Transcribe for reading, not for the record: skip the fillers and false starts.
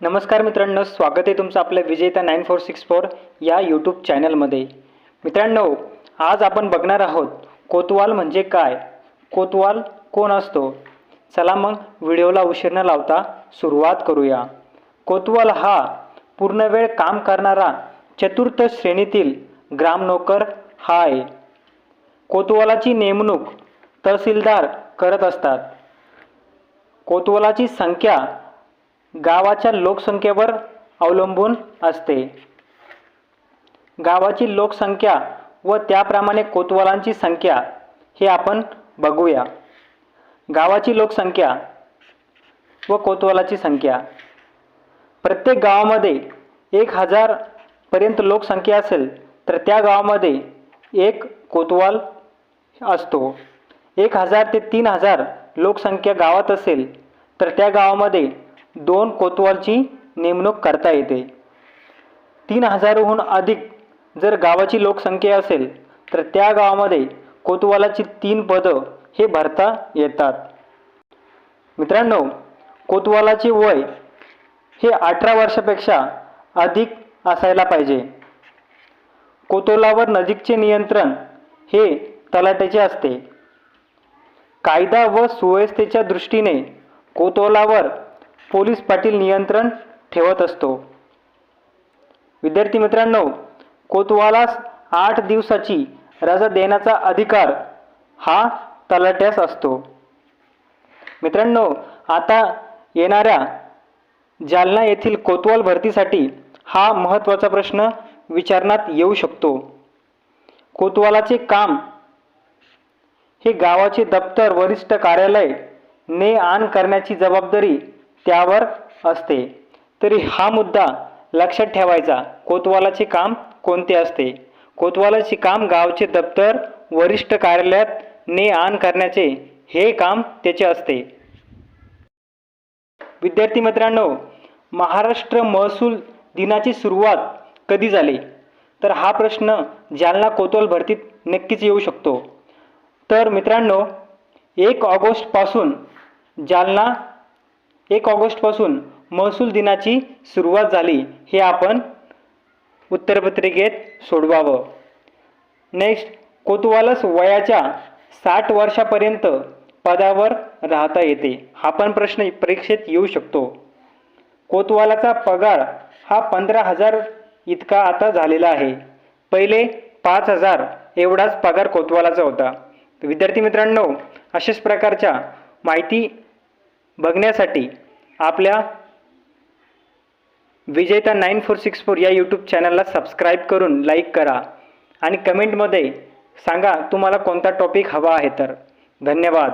नमस्कार मित्रांनो, स्वागत आहे तुमचं आपल्या विजेता 9464 या यूट्यूब चॅनलमध्ये। मित्रांनो, आज आपण बघणार आहोत कोतवाल म्हणजे काय, कोतवाल कोण असतो। चला मग व्हिडिओला उशीर न लावता सुरुवात करूया। कोतवाल हा पूर्णवेळ काम करणारा चतुर्थ श्रेणीतील ग्रामनोकर हा आहे। कोतवालाची नेमणूक तहसीलदार करत असतात। कोतवालाची संख्या गावाच्या लोकसंख्येवर अवलंबून असते। गावाची लोकसंख्या व त्याप्रमाणे कोतवालांची संख्या हे आपण बघूया। गावाची लोकसंख्या व कोतवालाची संख्या। प्रत्येक गावामध्ये 1000 पर्यंत लोकसंख्या असेल तर त्या गावामध्ये एक कोतवाल असतो। 1000 ते 3000 लोकसंख्या गावात असेल तर त्या गावामध्ये 2 कोतवालची नेमणूक करता येते। 3000हून अधिक जर गावाची लोकसंख्या असेल तर त्या गावामध्ये कोतवालाची 3 पदं हे भरता येतात। मित्रांनो, कोतवालाचे वय हे 18 वर्षापेक्षा अधिक असायला पाहिजे। कोतवालावर नजीकचे नियंत्रण हे तलाठ्याचे असते। कायदा व सुव्यवस्थेच्या दृष्टीने कोतवालावर पोलीस पाटील नियंत्रण ठेवत असतो। विद्यार्थी मित्रांनो, कोतवालास 8 दिवसाची रजा देण्याचा अधिकार हा तलाठ्यास असतो। मित्रांनो, आता येणाऱ्या जालना येथील कोतवाल भरतीसाठी हा महत्त्वाचा प्रश्न विचारण्यात येऊ शकतो। कोतवालाचे काम हे गावाचे दप्तर वरिष्ठ कार्यालय ने आण करण्याची जबाबदारी त्यावर असते। तरी हा मुद्दा लक्षात ठेवायचा, कोतवालाचे काम कोणते असते। कोतवालाचे काम गावचे दप्तर वरिष्ठ कार्यालयात ने आण करण्याचे हे काम त्याचे असते। विद्यार्थी मित्रांनो, महाराष्ट्र महसूल दिनाची सुरुवात कधी झाली तर हा प्रश्न जालना कोतवाल भरतीत नक्कीच येऊ शकतो। तर मित्रांनो, 1 ऑगस्टपासून महसूल दिनाची सुरुवात झाली हे आपण उत्तरपत्रिकेत सोडवावं। नेक्स्ट, कोतवालास वयाच्या 60 वर्षापर्यंत पदावर राहता येते। हा पण प्रश्न परीक्षेत येऊ शकतो। कोतवालाचा पगार हा 15000 इतका आता झालेला आहे। पहिले 5000 एवढाच पगार कोतवालाचा होता। विद्यार्थी मित्रांनो, अशाच प्रकारच्या माहिती बघण्यासाठी आपल्या विजेता 9464 या यूट्यूब चॅनलला सबस्क्राईब करून लाईक करा आणि कमेंटमध्ये सांगा तुम्हाला कोणता टॉपिक हवा आहे तर। धन्यवाद।